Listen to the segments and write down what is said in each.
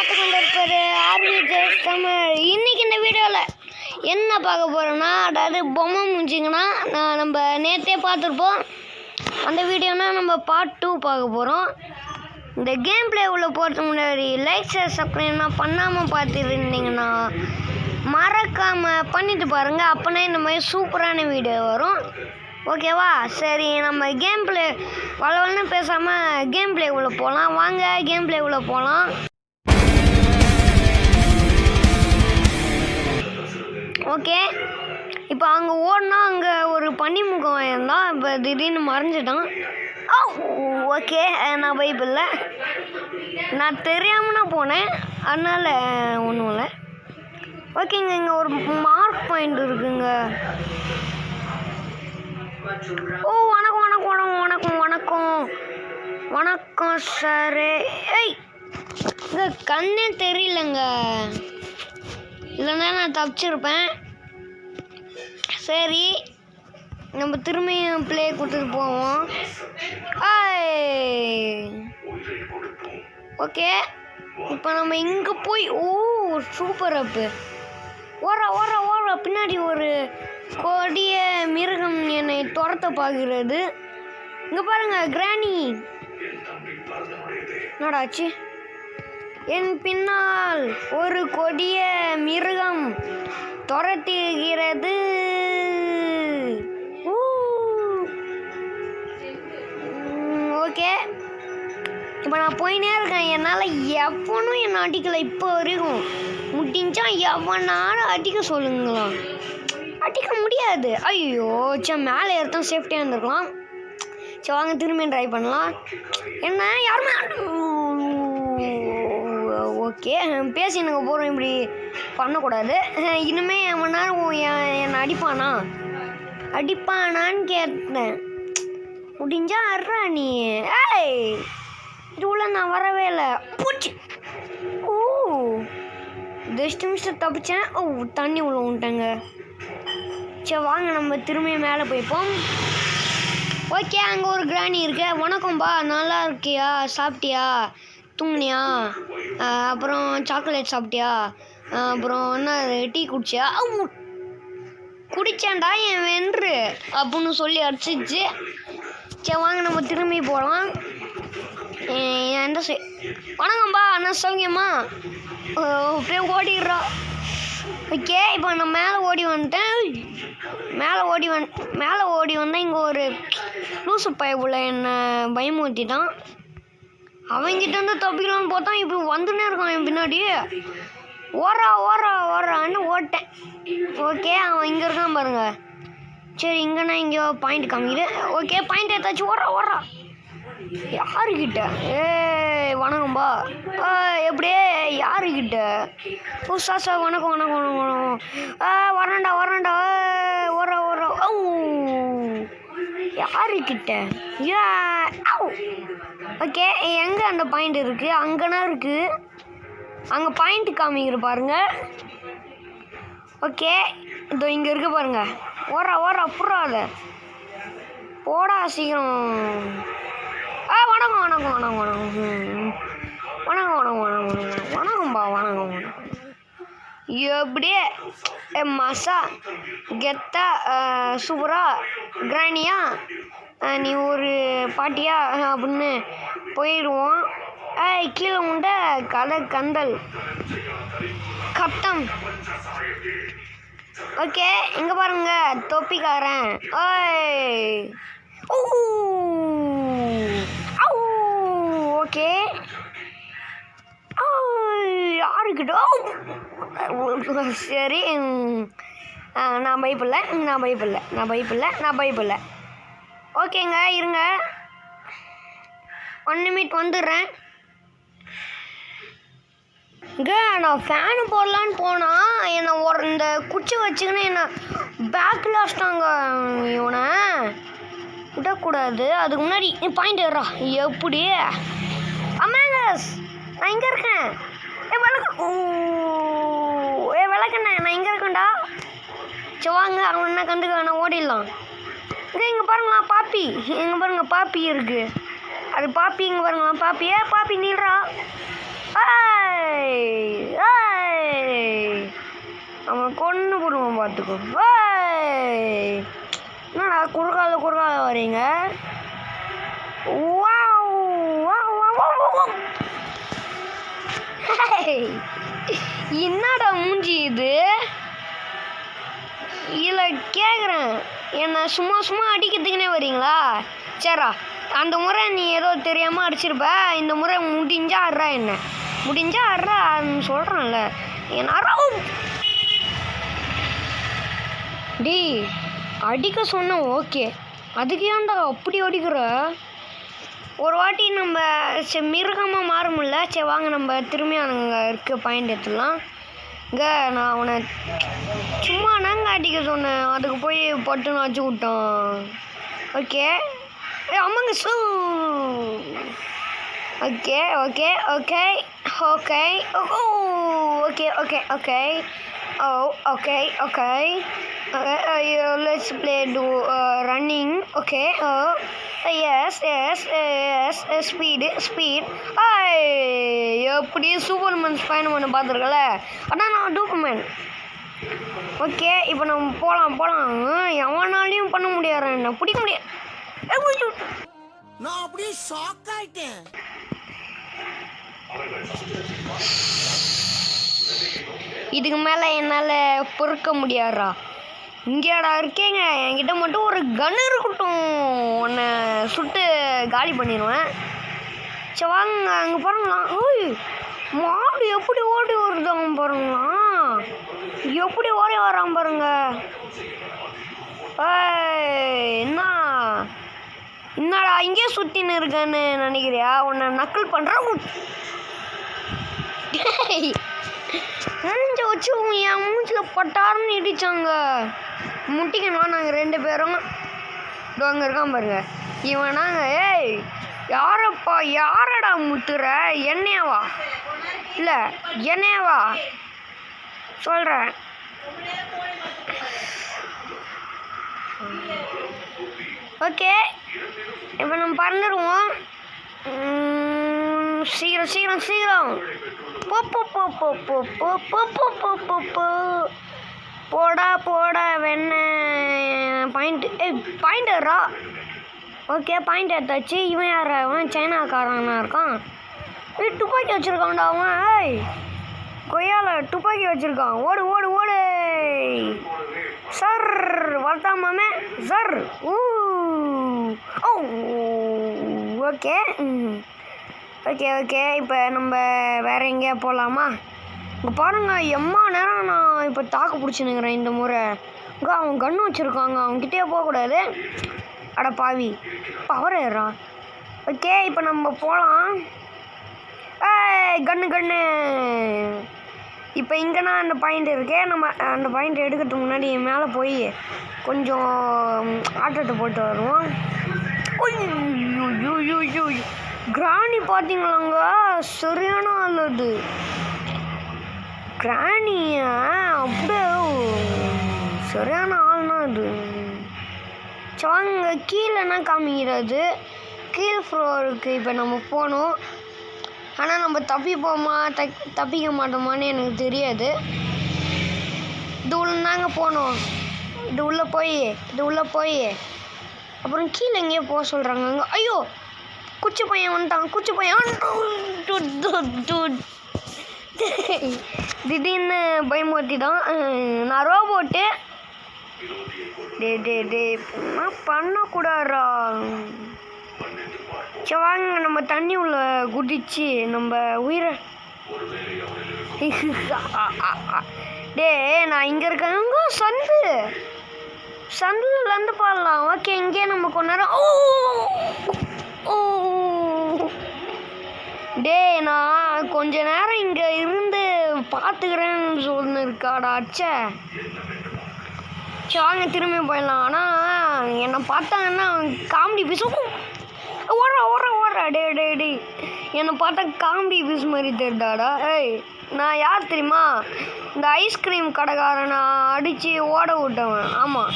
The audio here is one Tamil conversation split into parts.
பார்த்து கொண்டு இருப்பாரு ஆர்விஜேஸ் தமிழ். இன்னைக்கு இந்த வீடியோவில் என்ன பார்க்க போகிறோன்னா, அதாவது பொம்மை முடிஞ்சிங்கன்னா நம்ம நேற்றே பார்த்துருப்போம். அந்த வீடியோனா நம்ம பார்ட் 2 பார்க்க போகிறோம். இந்த கேம் பிளே உள்ள போகிறதுக்கு முன்னாடி லைக் ஷேர் சப்ஸ்கிரைப்லாம் பண்ணாமல் பார்த்துருந்தீங்கன்னா மறக்காமல் பண்ணிட்டு பாருங்கள். அப்போனா இந்த மாதிரி சூப்பரான வீடியோ வரும். ஓகேவா? சரி, நம்ம கேம் பிளே வளவலன்னு பேசாமல் கேம் பிளே உள்ள போகலாம். வாங்க கேம் பிளே உள்ள போகலாம். ஓகே, இப்போ அங்கே ஓடினா அங்கே ஒரு பனிமுகம் இருந்தான். இப்போ திடீர்னு மறைஞ்சிட்டான். ஓகே, நான் பைபிளில் நான் தெரியாமனா போனேன், அதனால் ஒன்றும் இல்லை. ஓகேங்க, இங்கே ஒரு மார்க் பாயிண்ட் இருக்குங்க. ஓ, வணக்கம் வணக்கம் வணக்கம் வணக்கம் வணக்கம் வணக்கம் சார். ஏய், இங்கே கண்ணே தெரியலங்க, இல்லைன்னா நான் தப்பிச்சிருப்பேன். சரி, நம்ம திரும்பியும் பிளே கொடுத்துட்டு போவோம். ஓகே, இப்போ நம்ம இங்கே போய் சூப்பர் அப்பு ஓடுற ஓடுற ஓடுற பின்னாடி ஒரு கொடிய மிருகம் என்னை துரத்த பார்க்கிறது. இங்கே பாருங்க, கிராணி என்னடாச்சு? என் பின்னால் ஒரு கொடிய மிருகம் துரத்துகிறது. ஓகே, இப்போ நான் போயினே இருக்கேன். என்னால் எவனும் என்னை அடிக்கலை இப்போ வரைக்கும். முடிஞ்சா எவனாலும் அடிக்க சொல்லுங்களாம். அடிக்க முடியாது. ஐயோ, சரி, மேலே ஏறத்தான் சேஃப்டியாக இருந்திருக்கலாம். சரி, வாங்க திரும்பி ட்ரை பண்ணலாம். என்ன யாருமே ஓகே, பேசினுங்க போகிறோம். இப்படி பண்ணக்கூடாது. இனிமேல் என் நேரம் என்னை அடிப்பானான்னு கேட்டேன். முடிஞ்சா அட்றா நீ. இது உள்ள நான் வரவே இல்லை. பூச்சி. ஜஸ்ட் நிமிஷம் தப்பிச்சேன். தண்ணி உள்ள விட்டாங்க. சரி, வாங்க நம்ம திரும்பி மேலே போய்ப்போம். ஓகே, அங்கே ஒரு கிராணி இருக்கு. வணக்கம்பா, நல்லா இருக்கியா? சாப்பிட்டியா? தூங்குனியா? அப்புறம் சாக்லேட் சாப்பிட்டியா? அப்புறம் என்ன டீ குடிச்சியா? குடித்தேன்டா என் வென்று அப்படின்னு சொல்லி அடிச்சிச்சு. சரி, வாங்க நம்ம திரும்பி போகலாம். எந்த வணக்கம்பா, அண்ணா சௌக்கியமா? அப்படியே ஓடிடுறா. ஓகே, இப்போ நான் மேலே ஓடி வந்துட்டேன். மேலே ஓடி வந்தால் இங்கே ஒரு லூசு பைப்புள்ள என்னை பயமுறுத்திட்டான். அவங்கிட்ட இருந்து தப்பிக்கலான்னு பார்த்தா இப்போ வந்துன்னே இருக்கான் என் பின்னாடி. ஓடுறான்னு ஓட்டேன். ஓகே, அவன் இங்கே இருக்கான் பாருங்க. சரி, இங்கேனா இங்கே பாயிண்ட் காமிக்குது. ஓகே, பாயிண்ட் எடுத்தாச்சு. ஓடுறா யாருக்கிட்ட? வணக்கம்பா. எப்படியே யாருக்கிட்ட? சாசா வணக்கம் வணக்கம் வணக்கம் வணக்கம் வரண்டா ஓடுறா யாருக்கிட்ட? ஓகே, எங்கே அந்த பாயிண்ட் இருக்குது? அங்கேனா இருக்குது. அங்கே பாயிண்ட் காமிக்கிற பாருங்க. ஓகே, இதோ இங்கே இருக்கு பாருங்க. ஓடுறா புறாத போடா சீக்கிரம். வணக்கம் வணக்கம் வணக்கம் வணக்கம் வணக்கம் வணக்கம் வணக்கம் வணக்கம்பா வணக்கம் வணக்கம். எப்படியே மசா கெத்தா சூப்பரா கிராணியா நீ ஒரு பாட்டியா அப்படின்னு போயிடுவோம். கீழே உண்ட கதை கந்தல் கட்டம். ஓகே, இங்கே பாருங்க தொப்பிக்காரன். ஓகே, யாருக்கிட்ட? சரி, நான் பயப்பில்லை. ஓகேங்க, இருங்க, 1 நிமிட் வந்துடுறேன். இங்கே நான் ஃபேனு போடலான்னு போனால் என்னை இந்த குச்சி வச்சுக்கின்னு என்னை பேக்கில் வச்சிட்டாங்க. இவனை விடக்கூடாது. அதுக்கு முன்னாடி பாயிண்ட் ஏறா. எப்படி அமேங்கஸ்? நான் இங்கே இருக்கேன். விளக்கண்ணே, நான் இங்கே இருக்கேன்டா. சரி, வாங்க, அவன் என்ன கண்டுக்க வேணா, ஓடிடலாம். இங்கே பாருங்களா பாப்பி. பாப்பி இருக்குது. அது பாப்பி இங்கே பாருங்களா, பாப்பி நீடுறா. அவன் கொண்டு போடுவான் பார்த்துக்கோ. என்னடா குறுக்கால வரீங்க? என்னடா மூஞ்சி இது? இல்லை கேட்குறேன், என்னை சும்மா அடிக்கிறதுக்குனே வரீங்களா? சரிடா, அந்த முறை நீ ஏதோ தெரியாமல் அடிச்சிருப்ப, இந்த முறை முடிஞ்சா அட்றா, என்ன முடிஞ்சா அட்றான்னு சொல்கிறேன்ல. என்ன டி அடிக்க சொன்ன ஓகே, அதுக்கு ஏன்டா அப்படி அடிக்கிற? ஒரு வாட்டி நம்ம மிருகமாக மாற முடியல. சரி வாங்க நம்ம திரும்பி அங்கே இருக்க பாயிண்ட் எடுத்துடலாம். இங்கே நான் அவனை சும்மா நாங்கள் அடிக்க சொன்னேன், அதுக்கு போய் பட்டுன்னு வச்சு விட்டோம். ஓகே ஆமாங்க சூ. Okay okay okay okay okay okay okay okay okay let's play to running. Okay yes speed எப்படி சூப்பர்மேன் பயணம் பண்ண பார்த்துருக்கல, அதான் நான் டூப்பர்மேன். ஓகே இப்போ நம்ம போகலாம். எவனாலையும் பண்ண முடியாது, என்ன பிடிக்க முடியாது. நான் அப்படியே ஷாக் ஆயிட்டேன். இதுக்கு மேலே என்னால் பொறுக்க முடியாதா? இங்கேடா இருக்கேங்க, என்கிட்ட மட்டும் ஒரு கன் இருக்கட்டும், உன்னை சுட்டு காலி பண்ணிடுவேன். சரி வாங்க அங்கே பாருங்களாம். ஓய் மாடு எப்படி ஓடி வருதாங்க பாருங்களாம், எப்படி ஓடி வரான் பாருங்க. என்னடா இங்கே சுற்றின்னு இருக்கேன்னு நினைக்கிறியா? உன்னை நக்கல் பண்ணுறேன். மூஞ்ச வச்சு என் மூஞ்சில் பட்டாருன்னு இடித்தாங்க. முட்டிக்கணும் நாங்கள் 2 பேரும். அங்கே இருக்கான் பாருங்க இவன். நாங்கள் யாரடா முட்டுற? என்னையவா? இல்லை என்னையவா சொல்கிறேன். ஓகே இப்போ நம்ம பறந்துடுவோம். சீக்கிரம் போடா வெண்ண பாயிண்டரா. ஓகே பாயிண்ட் எடுத்தாச்சு. இவன் யார்? அவன் சைனாக்காரனா இருக்கான். துப்பாக்கி வச்சுருக்கான்டா அவன். கொய்யால துப்பாக்கி வச்சுருக்கான். ஓடு சார் வளர்த்தாமாமே சார். ஓகே இப்போ நம்ம வேற எங்கேயா போகலாமா? இங்கே பாருங்க எம்மா நேரம் நான் இப்போ தாக்கு பிடிச்சினுக்கிறேன். இந்த முறை இங்கே அவன் கன்று வச்சுருக்காங்க, அவன்கிட்டே போகக்கூடாது. அட பாவி பவர் ஏறான். ஓகே இப்போ நம்ம போகலாம். கன்று இப்போ இங்கேனா அந்த பாயிண்ட் இருக்கே, நம்ம அந்த பாயிண்ட் எடுக்கிறதுக்கு முன்னாடி மேலே போய் கொஞ்சம் ஆட்டத்தை போட்டு வருவோம். கிராணி பார்த்தீங்களாங்க, சரியான ஆள் அது. கிராணிய அப்படியே சரியான ஆள்னா அது. வாங்க கீழேனா காமிக்கிறது, கீழ் ஃப்ளோருக்கு இப்போ நம்ம போகணும். ஆனால் நம்ம தப்பிக்க மாட்டோமான்னு எனக்கு தெரியாது. இது உள்ள நாங்கள் போனோம். இது உள்ளே போய் அப்புறம் கீழே எங்கேயோ போக சொல்கிறாங்க. அங்கே ஐயோ குச்சி பையன் வந்துட்டான். திடீர்னு பயமுறுத்திட்டான். நான் ரோபோட்டு. டே பண்ணக்கூடாதா? சரி வாங்க நம்ம தண்ணி உள்ள குதிச்சு நம்ம உயிரை. நான் இங்கே இருக்கேங்க. சந்துலேருந்து பாடலாம். ஓகே இங்கே நம்ம கொஞ்ச நேரம். நான் கொஞ்ச நேரம் இங்கே இருந்து பார்த்துக்கிறேன்னு சொல்லிருக்காடா. அச்சே சரி வாங்க திரும்பி போயிடலாம். ஆனால் என்னை பார்த்தாங்கன்னா காமெடி பீஸ் ஓடுறா. டே என்னை பார்த்தா காமெடி பீஸ் மாதிரி தெரிதாடா. நான் யார் தெரியுமா? இந்த ஐஸ்கிரீம் கடைக்காரனை அடித்து ஓட விட்டவன். ஆமாம்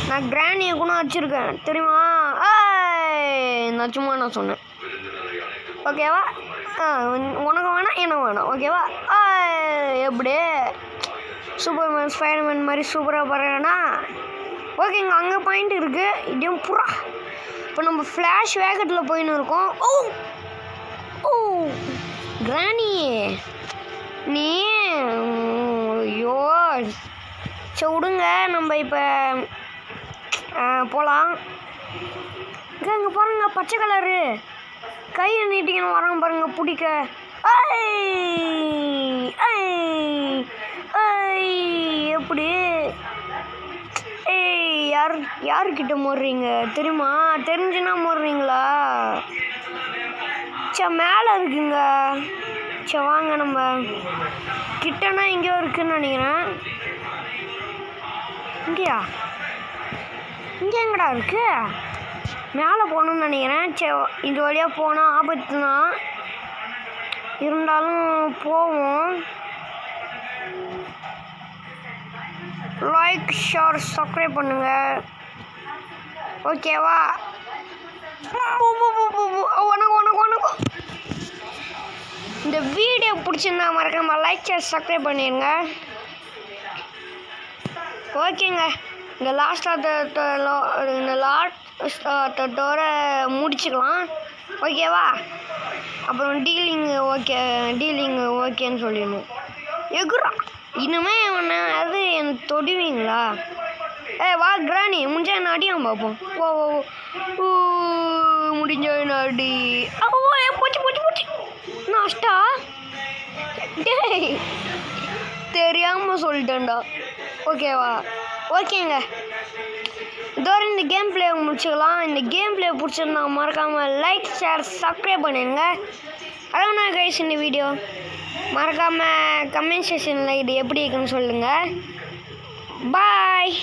நான் கிராணியை கூட வச்சுருக்கேன் தெரியுமா? நான் சும்மா நான் சொன்னேன். ஓகேவா? உனக்கு வேணாம் எனக்கு வேணாம். ஓகேவா? எப்படி சூப்பர்மேன் ஸ்பைடர்மேன் மாதிரி சூப்பராக பறேன்னா ஓகேங்க. அங்கே பாயிண்ட் இருக்குது. இதையும் புறா இப்போ நம்ம ஃப்ளாஷ் வேகத்தில் போயின்னு இருக்கோம். ஓ கிராணி நீ ஐயோ சரி விடுங்க. நம்ம இப்போ போகலாம். இங்கே பாருங்க பச்சை கலரு கையை நீட்டிக்கணும் வராங்க பாருங்க பிடிக்க. எப்படி யாருக்கிட்ட மோடுறீங்க தெரியுமா? தெரிஞ்சுன்னா மோடுறீங்களா? சரி மேலே இருக்குங்க. சரி வாங்க நம்ம கிட்டனா எங்கேயோ இருக்குன்னு நினைக்கிறேன். இங்கேயா? இங்கே எங்கடா இருக்கு? மேலே போகணுன்னு நினைக்கிறேன். சரி இது வழியாக போனால் ஆபத்து தான், இருந்தாலும் போவோம். லைக் ஷேர் சப்ஸ்கிரைப் பண்ணுங்க. ஓகேவா? வணக்கம். இந்த வீடியோ பிடிச்சிருந்தா மறக்காம லைக் ஷேர் சப்ஸ்கிரைப் பண்ணிடுங்க. ஓகேங்க. இந்த லாஸ்ட்டோட முடிச்சுக்கலாம். ஓகேவா? அப்புறம் டீலிங் ஓகேன்னு சொல்லிடணும். எகுரா இனிமே ஒன்று அது எனக்கு தொடுவீங்களா? வா கிராணி முடிஞ்சா என்ன அடியான் பார்ப்போம். ஓ முடிஞ்ச என்ன அடி. போச்சு நாஷ்டா. டேய் தெரியாமல் சொல்லிட்டேன்டா. ஓகேவா? ஓகேங்க. இதோட இந்த கேம் பிளே முடிச்சுக்கலாம். இந்த கேம் பிளே பிடிச்சிருந்தா மறக்காமல் லைக் ஷேர் சப்ஸ்கிரைப் பண்ணிடுங்க. அவ்வளோண்ணா கைஸ் இந்த வீடியோ. மறக்காமல் கமெண்ட் செக்ஷனில் இது எப்படி இருக்குன்னு சொல்லுங்கள். பாய்.